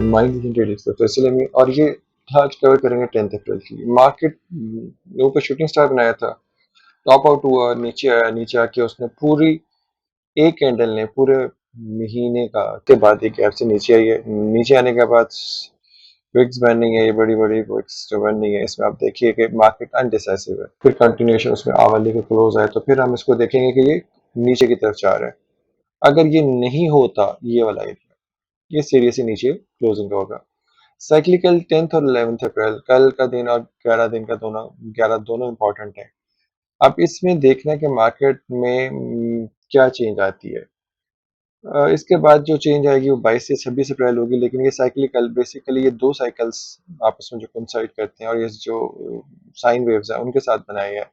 Mind trading सिलसिले में, और ये आज कवर करेंगे 10 अप्रैल की मार्केट। ऊपर शूटिंग स्टार बनाया था, टॉप आउट हुआ, नीचे आया, नीचे आके उसने पूरी एक कैंडल ने पूरे महीने का के बाद एक गैप से नीचे आई है। नीचे आने के बाद विक्स बर्निंग है, ये बड़ी बड़ी विक्स जो बर्निंग है, इसमें आप देखिए कि मार्केट अनडिसाइसिव है। फिर कंटिन्यूएशन उसमें आवली के क्लोज आए, तो फिर हम इसको देखेंगे कि ये नीचे की तरफ जा रहा है। अगर ये नहीं होता, ये वाला एरिया, ये सीरियसली नीचे क्लोजिंग का होगा। साइक्लिकल 10th और 11th अप्रैल, कल का दिन और 11 दिन का दोनों, 11 दोनों इंपॉर्टेंट है। अब इसमें देखना है कि मार्केट में क्या चेंज आती है। इसके बाद जो चेंज आएगी वो 22 से 26 अप्रैल होगी, लेकिन ये साइक्लिकल, बेसिकली ये दो साइकिल्स आपस में जो कोइंसाइड करते हैं और ये जो साइन वेव्स हैं उनके साथ बनाए हैं।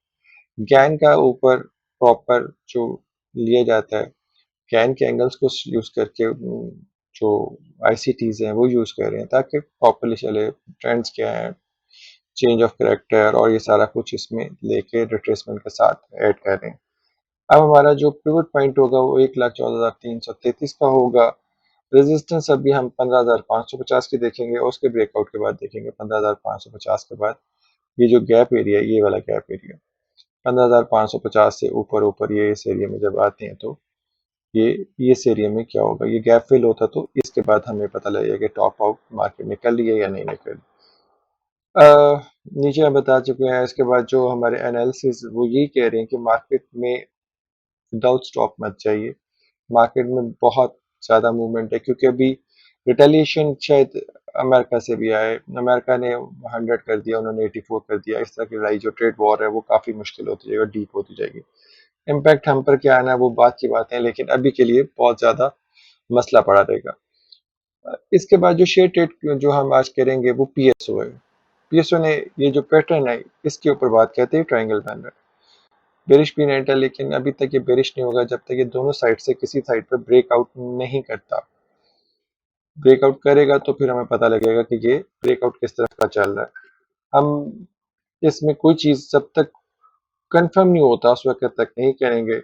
गैन का ऊपर प्रॉपर जो लिया जाता है, गैन के एंगल्स को यूज करके जो आईसीटीज हैं वो यूज कर रहे हैं ताकि प्रॉपरली चले, ट्रेंड्स क्या है, चेंज ऑफ करेक्टर और ये सारा कुछ इसमें लेके रिट्रेसमेंट के साथ ऐड कर रहे हैं। अब हमारा जो पिवट पॉइंट होगा वो 1,14,333 का होगा। रेजिस्टेंस अभी हम 15,550 की देखेंगे और उसके ब्रेकआउट के बाद देखेंगे 15,550 के बाद ये जो गैप एरिया, ये वाला गैप एरिया 15,550 से ऊपर ऊपर ये इस एरिया में जब आते हैं तो ये इस एरिया में क्या होगा, ये गैप फिल होता तो इसके बाद हमें पता लगेगा कि टॉप आउट मार्केट निकल रही है या नहीं निकल रही। नीचे हम बता चुके हैं। इसके बाद जो हमारे एनालिसिस वो यही कह रहे हैं कि मार्केट में विदाउट स्टॉप मत जाइए। मार्केट में बहुत ज़्यादा मूवमेंट है क्योंकि अभी रिटेलिएशन शायद अमेरिका से भी आए। अमेरिका ने 100 कर दिया, उन्होंने 84 कर दिया। इस तरह की लड़ाई जो ट्रेड वॉर है वो काफ़ी मुश्किल होती जाएगी, डीप होती जाएगी। इम्पैक्ट हम पर क्या आना है वो बात की बात है, लेकिन अभी के लिए बहुत ज़्यादा मसला पड़ा रहेगा। इसके बाद जो शेयर ट्रेड जो हम आज करेंगे वो पीएसओ है। पीएसओ ने ये जो पैटर्न है इसके ऊपर बात कहते हैं ट्रायंगल पैटर्न। बेरिश भी नहीं था, लेकिन अभी तक ये बेरिश नहीं होगा जब तक ये दोनों साइड से किसी साइड पे ब्रेकआउट नहीं करता। ब्रेकआउट करेगा तो फिर हमें पता लगेगा कि ये ब्रेकआउट किस तरफ का चल रहा है। हम इसमें कोई चीज जब तक कंफर्म नहीं होता उस वक्त तक नहीं करेंगे।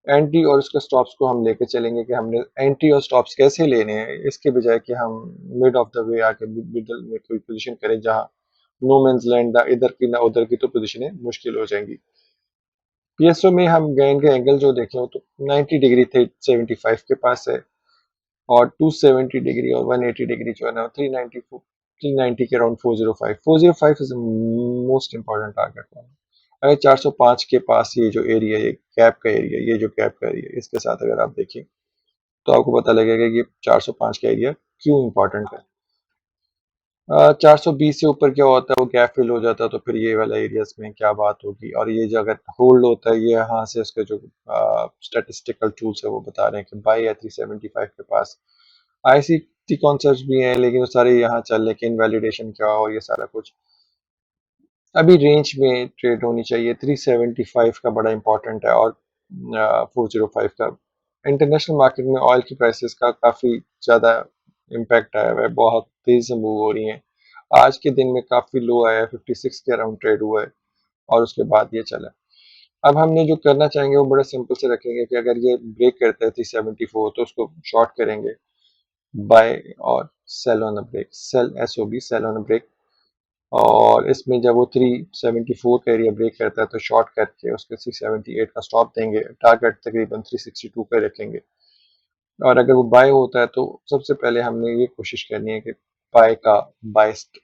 एंट्री और उसके स्टॉप्स को हम लेके चलेंगे कि हमने एंट्री और स्टॉप्स कैसे लेने हैं, इसके बजाय कि हम मिड ऑफ द वे आके मिडल में कोई पोजीशन करें जहां नो मींस लैंड, ना इधर की ना उधर की, तो पोजीशनें मुश्किल हो जाएंगी। पीएसओ में हम गैन के एंगल जो देखें तो 90 डिग्री थे 75 के पास है, और 270 डिग्री और 180 डिग्री जो है ना 390 के around 405 is most important target. अगर 405 के पास ये जो एरिया, ये गैप का एरिया, ये जो गैप का एरिया, इसके साथ अगर आप देखें तो आपको पता लगेगा कि 405 का एरिया क्यों इंपॉर्टेंट है। 420 से ऊपर क्या होता है, वो गैप फिल हो जाता है, तो फिर ये वाला एरियाज में क्या बात होगी। और ये जो अगर होल्ड होता है, ये यहाँ से उसके जो स्टैटिस्टिकल टूल्स है वो बता रहे हैं कि बाई है 375 के पास। आईसीटी कॉन्सेप्ट भी हैं लेकिन वो सारे यहाँ चल रहे कि इनवैलिडेशन क्या हो, ये सारा कुछ अभी रेंज में ट्रेड होनी चाहिए। 375 का बड़ा इंपॉर्टेंट है और 405 का। इंटरनेशनल मार्केट में ऑयल की प्राइसेस का काफ़ी ज़्यादा इम्पैक्ट आया हुआ है, बहुत तेज़ी से मूव हो रही हैं। आज के दिन में काफ़ी लो आया है, 56 के अराउंड ट्रेड हुआ है और उसके बाद ये चला। अब हमने जो करना चाहेंगे वो बड़ा सिंपल से रखेंगे कि अगर ये ब्रेक करता है 374 तो उसको शॉर्ट करेंगे, बाय और sell on a break, sell SOB, sell on a break. और इसमें जब वो 374 का एरिया ब्रेक करता है तो शॉर्ट करके उसके 378 का स्टॉप देंगे, टारगेट तकरीबन 362 का रखेंगे। और अगर वो बाय होता है तो सबसे पहले हमने ये कोशिश करनी है कि बाय का बाइस्ट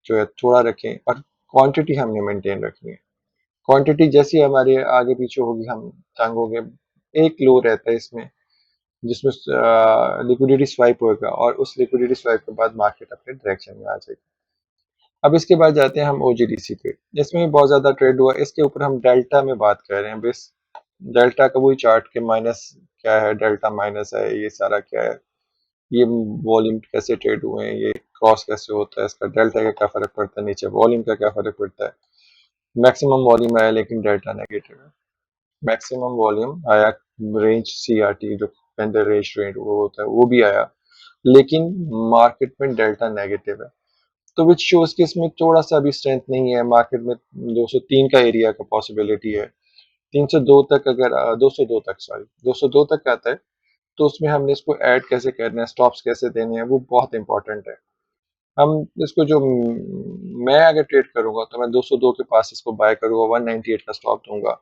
जो है थोड़ा रखें और क्वांटिटी हमने मेंटेन रखनी है। क्वांटिटी जैसी हमारे आगे पीछे होगी हम तंग हो गए। एक लो रहता है इसमें जिसमें लिक्विडिटी स्वाइप होगा और उस लिक्विडिटी स्वाइप के बाद मार्केट अपने डायरेक्शन में आ जाएगी। अब इसके बाद जाते हैं हम ओजीडीसी पे। इसमें भी बहुत ज्यादा ट्रेड हुआ। इसके ऊपर हम डेल्टा में बात कर रहे हैं। बस डेल्टा का वही चार्ट के माइनस क्या है, डेल्टा माइनस है, ये सारा क्या है, ये वॉल्यूम कैसे ट्रेड हुए हैं, ये क्रॉस कैसे होता है, इसका डेल्टा का क्या फर्क पड़ता है, नीचे वॉल्यूम का क्या फर्क पड़ता है। मैक्सिमम वॉल्यूम आया लेकिन डेल्टा नेगेटिव है। मैक्सिमम वॉल्यूम आया, रेंज सीआरटी जो कैंडल रेंज रेट वो होता है वो भी आया, लेकिन मार्केट में डेल्टा नेगेटिव है। तो विच शोज कि इसमें थोड़ा सा भी स्ट्रेंथ नहीं है। मार्केट में 203 का एरिया का पॉसिबिलिटी है। 302 तक अगर 202 तक, सॉरी 202 तक आता है तो उसमें हमने इसको ऐड कैसे करना है, स्टॉप्स कैसे देने हैं, वो बहुत इंपॉर्टेंट है। हम इसको जो मैं अगर ट्रेड करूंगा तो मैं 202 के पास इसको बाय करूंगा, 198 का स्टॉप दूंगा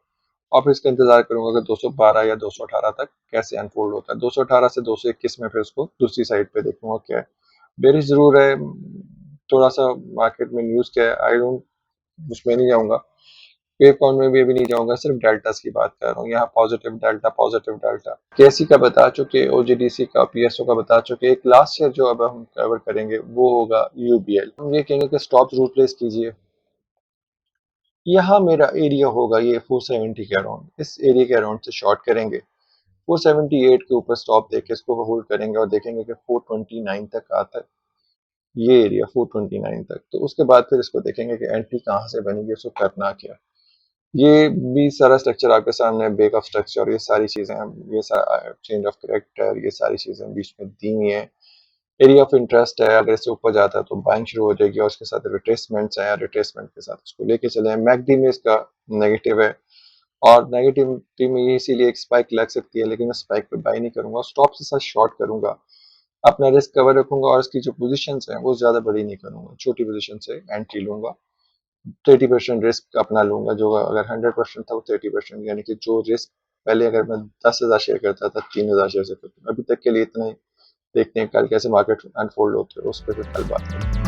और फिर इसका इंतजार करूंगा कि 212 या 218 तक कैसे अनफोल्ड होता है। 218 से 221 में फिर उसको दूसरी साइड पे देखूंगा क्या है। बेरिश जरूर है, थोड़ा सा मार्केट में न्यूज क्या है, आई डोंट, उसमें नहीं जाऊंगा, वेव फॉर्म में भी अभी नहीं जाऊंगा, सिर्फ डेल्टास की बात कर रहा हूँ। यहाँ पॉजिटिव डेल्टा केसी का बता चुके, ओजीडीसी का, पीएसओ का बता चुके। एक लास्ट शेयर जो अब हम कवर करेंगे वो होगा यूबीएल। हम ये कहेंगे कि स्टॉप रूट प्लेस कीजिए। यहाँ मेरा एरिया होगा ये 470 के अराउंड, इस एरिया के अराउंड से शॉर्ट करेंगे। 478 के ऊपर स्टॉप देके इसको होल्ड करेंगे और देखेंगे कि 429 तक आता है ये एरिया, 429 तक। तो उसके बाद फिर इसको देखेंगे कि एंट्री कहाँ से बनेगी, उसको करना क्या। ये भी सारा स्ट्रक्चर आपके सामने, बेक ऑफ स्ट्रक्चर, ये सारी चीजें हम, ये सारा चेंज ऑफ कैरेक्टर, ये सारी चीजें बीच में दी हुई है। एरिया ऑफ इंटरेस्ट है, अगर इससे ऊपर जाता है तो बाइंग शुरू हो जाएगी और उसके साथ रिट्रेसमेंट्स हैं, रिट्रेसमेंट के साथ उसको लेके चले। मैकडी में इसका नेगेटिव है और नेगेटिविटी में ये इसीलिए एक स्पाइक लग सकती है, लेकिन मैं स्पाइक पे बाय नहीं करूंगा, स्टॉप के साथ शॉर्ट करूंगा, अपना रिस्क कवर रखूंगा और इसकी जो पोजीशंस हैं वो ज्यादा बड़ी नहीं करूंगा, छोटी पोजीशन से एंट्री लूंगा। 30% रिस्क अपना लूंगा, जो अगर 100% था वो 30%, यानी कि जो रिस्क पहले अगर मैं 10,000 शेयर करता था 3,000 शेयर से करता हूँ। अभी तक के लिए इतना ही। देखते हैं कल कैसे मार्केट अनफोल्ड होते हैं, उस पर फिर कल बात करें।